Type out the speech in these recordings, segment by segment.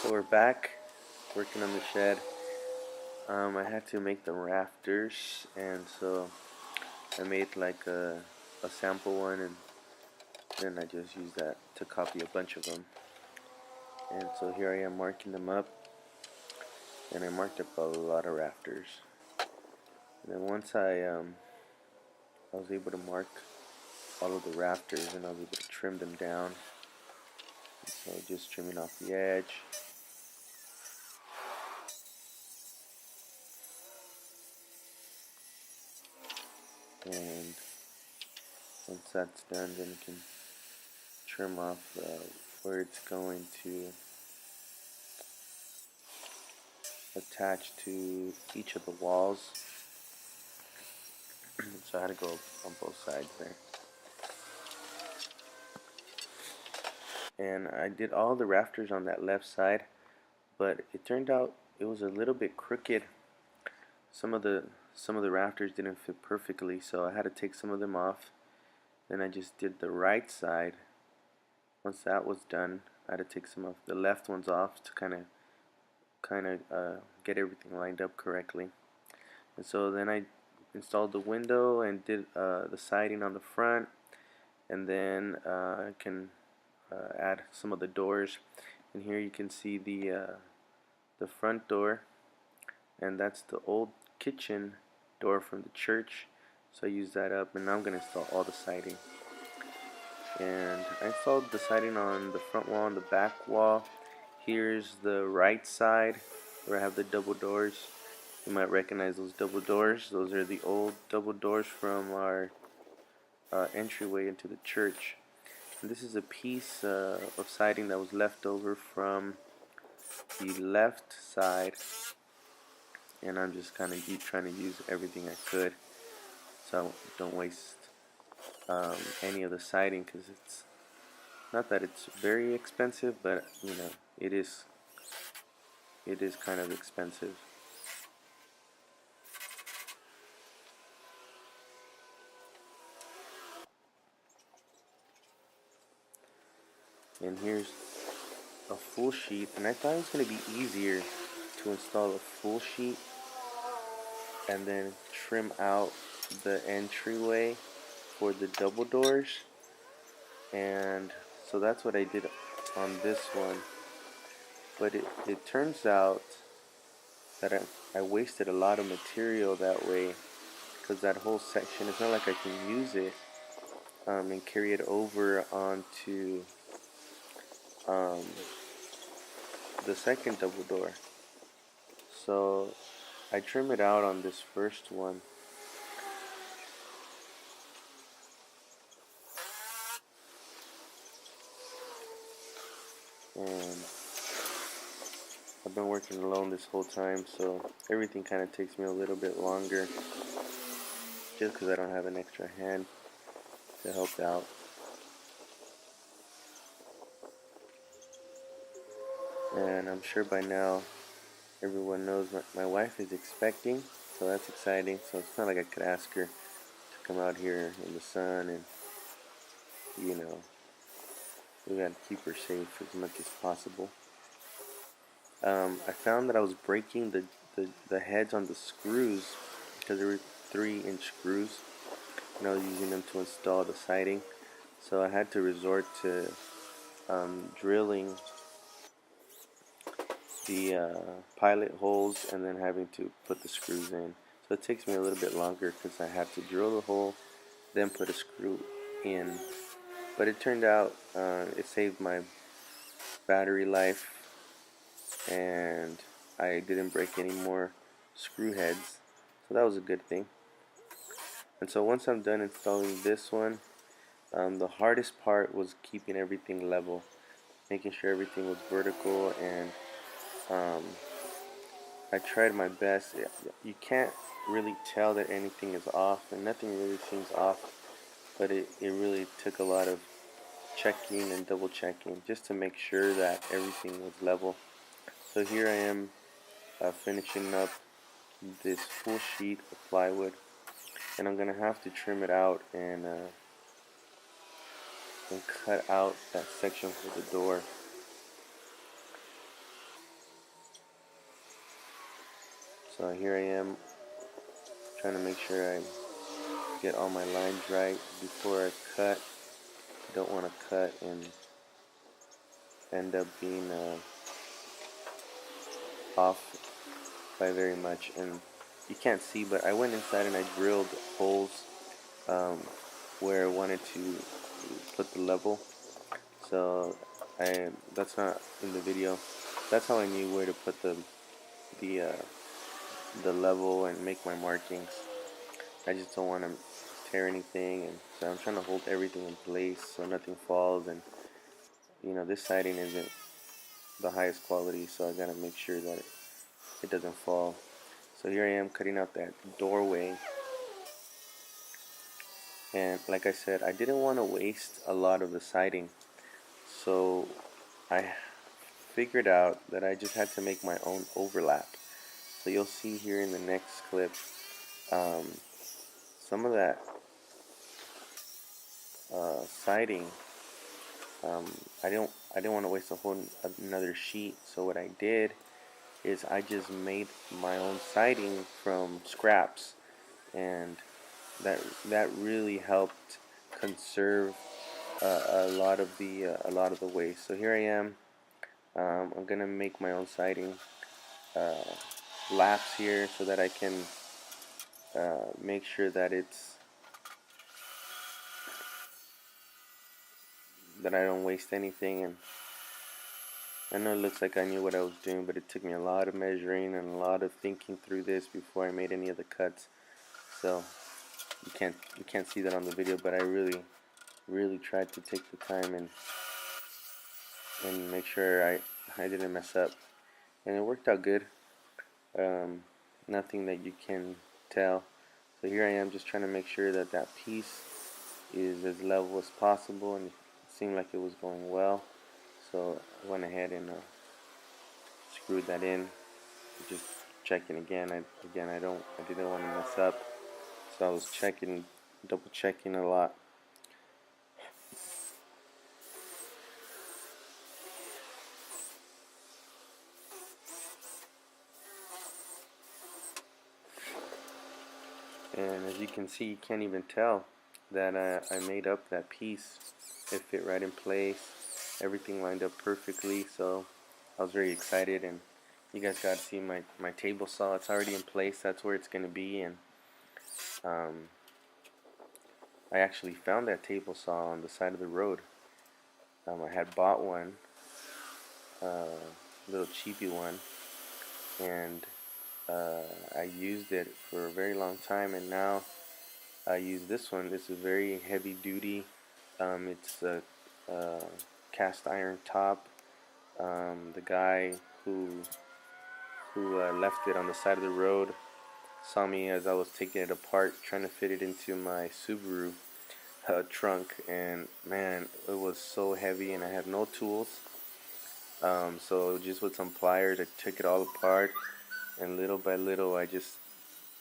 So we're back working on the shed. I had to make the rafters, and so I made like a sample one, and then I just used that to copy a bunch of them. And so here I am marking them up, and I marked up a lot of rafters. And then once I was able to mark all of the rafters, and I was able to trim them down. And so just trimming off the edge. And once that's done, then you can trim off where it's going to attach to each of the walls. So I had to go on both sides there. And I did all the rafters on that left side, but it turned out it was a little bit crooked. Some of the rafters didn't fit perfectly, so I had to take some of them off. Then I just did the right side. Once that was done, I had to take some of the left ones off to kind of get everything lined up correctly. And so then I installed the window and did the siding on the front, and then I can add some of the doors. And here you can see the front door, and that's the old kitchen door from the church. So I used that up, and now I'm going to install all the siding. And I installed the siding on the front wall and the back wall. Here's the right side where I have the double doors. You might recognize those double doors. Those are the old double doors from our entryway into the church. And this is a piece of siding that was left over from the left side, and I'm just kind of trying to use everything I could, so I don't waste any of the siding, because it's not that it's very expensive, but you know, it is kind of expensive. And here's a full sheet, and I thought it was going to be easier to install a full sheet and then trim out the entryway for the double doors, and so that's what I did on this one. But it turns out that I wasted a lot of material that way, because that whole section, it's not like I can use it and carry it over onto the second double door. So I trim it out on this first one. And I've been working alone this whole time, so everything kind of takes me a little bit longer, just because I don't have an extra hand to help out. And I'm sure by now everyone knows my wife is expecting, so that's exciting. So it's not like I could ask her to come out here in the sun, and you know, we gotta keep her safe as much as possible. I found that I was breaking the heads on the screws, because there were 3-inch screws, and I was using them to install the siding. So I had to resort to drilling the pilot holes and then having to put the screws in. So it takes me a little bit longer, because I have to drill the hole, then put a screw in. But it turned out it saved my battery life, and I didn't break any more screw heads, so that was a good thing. And so once I'm done installing this one, the hardest part was keeping everything level, making sure everything was vertical, and I tried my best. You can't really tell that anything is off, and nothing really seems off, but it really took a lot of checking and double checking just to make sure that everything was level. So here I am finishing up this full sheet of plywood, and I'm gonna have to trim it out and cut out that section for the door. So here I am trying to make sure I get all my lines right before I cut. Don't want to cut and end up being off by very much. And you can't see, but I went inside and I drilled holes um, where I wanted to put the level. So that's not in the video. That's how I knew where to put the uh, the level and make my markings. I just don't want to tear anything, and so I'm trying to hold everything in place so nothing falls. And this siding isn't the highest quality, so I gotta make sure that it doesn't fall. So here I am cutting out that doorway, and like I said, I didn't want to waste a lot of the siding, so I figured out that I just had to make my own overlap. So you'll see here in the next clip um, some of that siding. Um, I didn't want to waste a whole another sheet, so what I did is I just made my own siding from scraps, and that really helped conserve a lot of the waste. So here I am. I'm gonna make my own siding uh, laps here so that I can make sure that I don't waste anything. And I know it looks like I knew what I was doing, but it took me a lot of measuring and a lot of thinking through this before I made any of the cuts. So you can't see that on the video, but I really tried to take the time and make sure I didn't mess up, and it worked out good. Um, Nothing that you can tell. So here I am just trying to make sure that that piece is as level as possible, and it seemed like it was going well. So I went ahead and screwed that in. Just checking again. I didn't want to mess up, so I was checking, double checking a lot. And as you can see, you can't even tell that I made up that piece. It fit right in place. Everything lined up perfectly. So I was very excited, and you guys got to see my table saw. It's already in place. That's where it's going to be. And um, I actually found that table saw on the side of the road. I had bought one, little cheapy one, and I used it for a very long time, and now I use this one. This is very heavy duty. It's a cast iron top. The guy who left it on the side of the road saw me as I was taking it apart, trying to fit it into my Subaru trunk, and man, it was so heavy, and I had no tools. So just with some pliers, I took it all apart, and little by little, I just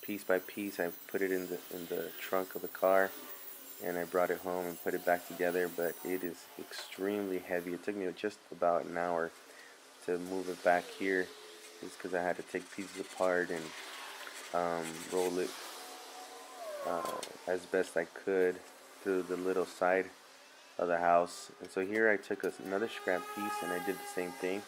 piece by piece, I put it in the trunk of the car, and I brought it home and put it back together. But it is extremely heavy. It took me just about an hour to move it back here, just because I had to take pieces apart and roll it as best I could through the little side of the house. And so here I took another scrap piece and I did the same thing.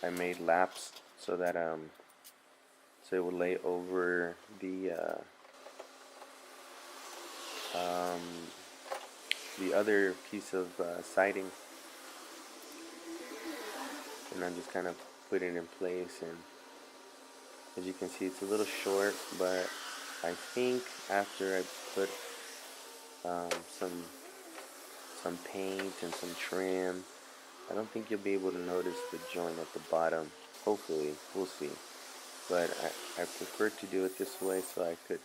I made laps so that so it would lay over um, the other piece of siding, and I just kind of put it in place. And as you can see, it's a little short, but I think after I put um, some paint and some trim, I don't think you'll be able to notice the joint at the bottom. Hopefully, we'll see. But I prefer to do it this way so I could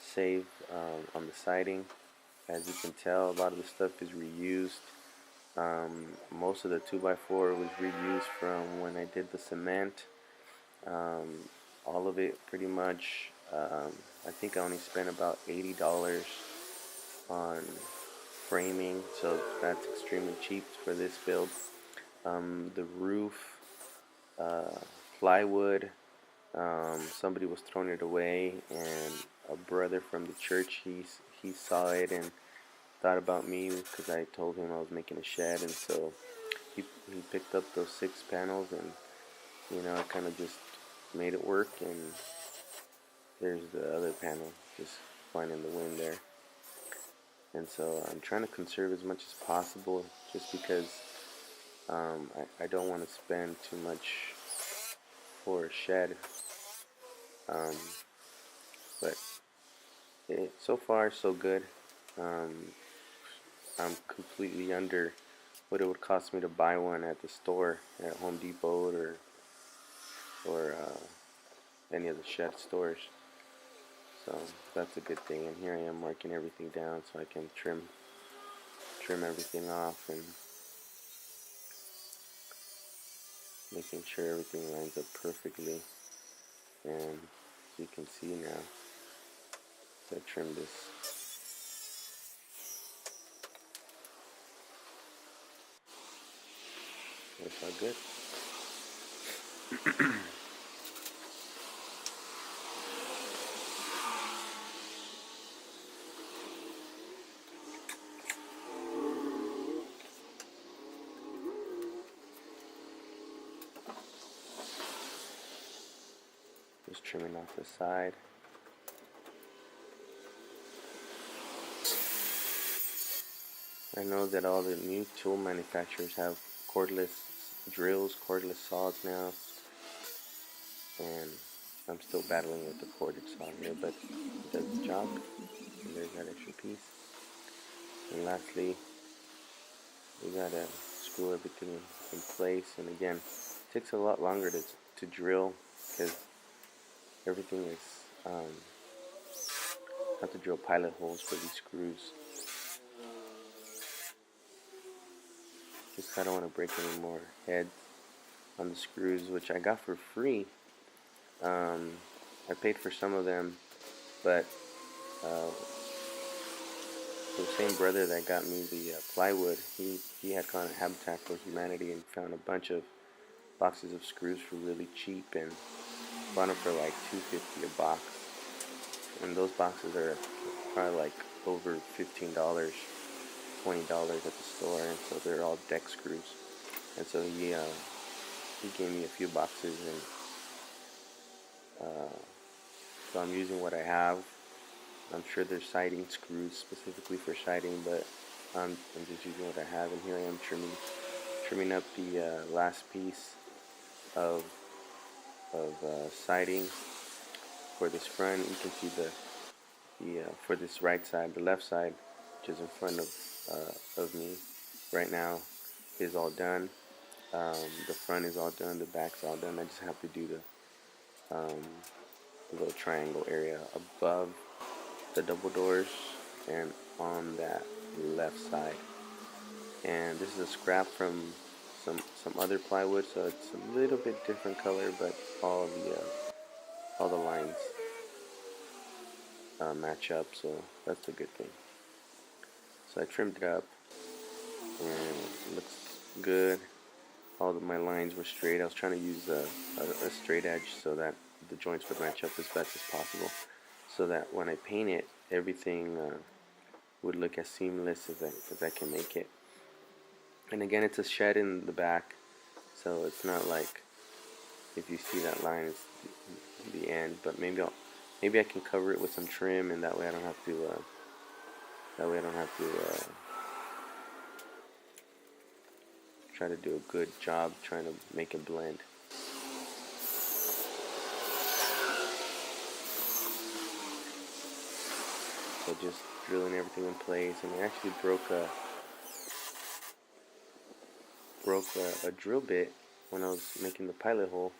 save on the siding. As you can tell, a lot of the stuff is reused. Most of the 2x4 was reused from when I did the cement. All of it pretty much. I think I only spent about $80 on framing, so that's extremely cheap for this build. The roof, plywood, Somebody was throwing it away, and a brother from the church, he saw it and thought about me because I told him I was making a shed, and so he picked up those 6 panels, and I kind of just made it work. And there's the other panel just flying in the wind there. And so I'm trying to conserve as much as possible, just because I don't want to spend too much for a shed. Um, but so far so good. Um, I'm completely under what it would cost me to buy one at the store at Home Depot or any of the shed stores. So that's a good thing. And here I am marking everything down so I can trim everything off and making sure everything lines up perfectly. And as you can see now, so I trimmed this. That's all good. Just trimming off the side. I know that all the new tool manufacturers have cordless drills, cordless saws now, and I'm still battling with the corded saw here, but it does the job. And there's that extra piece. And lastly, we gotta screw everything in place. And again, it takes a lot longer to drill because everything is have to drill pilot holes for these screws. Just I don't want to break any more heads on the screws, which I got for free. I paid for some of them, but the same brother that got me the plywood, he had gone to Habitat for Humanity and found a bunch of boxes of screws for really cheap, and bought them for like $2.50 a box. And those boxes are probably like over $15, $20 at the store, and so they're all deck screws. And so he gave me a few boxes, and so I'm using what I have. I'm sure there's siding screws specifically for siding, but I'm just using what I have. And here I am trimming up the last piece of siding for this front. You can see the for this right side, the left side, which is in front of me right now, is all done. The front is all done. The back's all done. I just have to do the little triangle area above the double doors and on that left side. And this is a scrap from some other plywood, so it's a little bit different color, but all the lines match up, so that's the good thing. So I trimmed it up, and it looks good. All of my lines were straight. I was trying to use a straight edge so that the joints would match up as best as possible, so that when I paint it, everything would look as seamless as I can make it. And again, it's a shed in the back, so it's not like if you see that line, it's the end. But maybe I can cover it with some trim, and that way I don't have to. Try to do a good job trying to make it blend. So just drilling everything in place, and I actually broke a drill bit when I was making the pilot hole.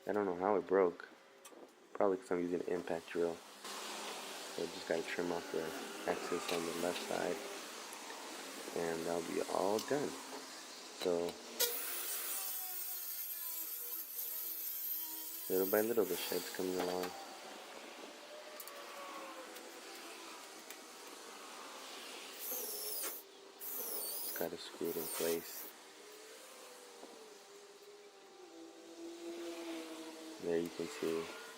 I don't know how it broke. Probably because I'm using an impact drill. So I just got to trim off the excess on the left side, and that'll be all done. So little by little, the shed's coming along. Just got to screw it in place. There you can see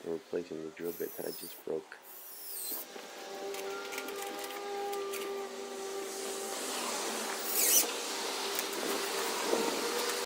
I'm replacing the drill bit that I just broke.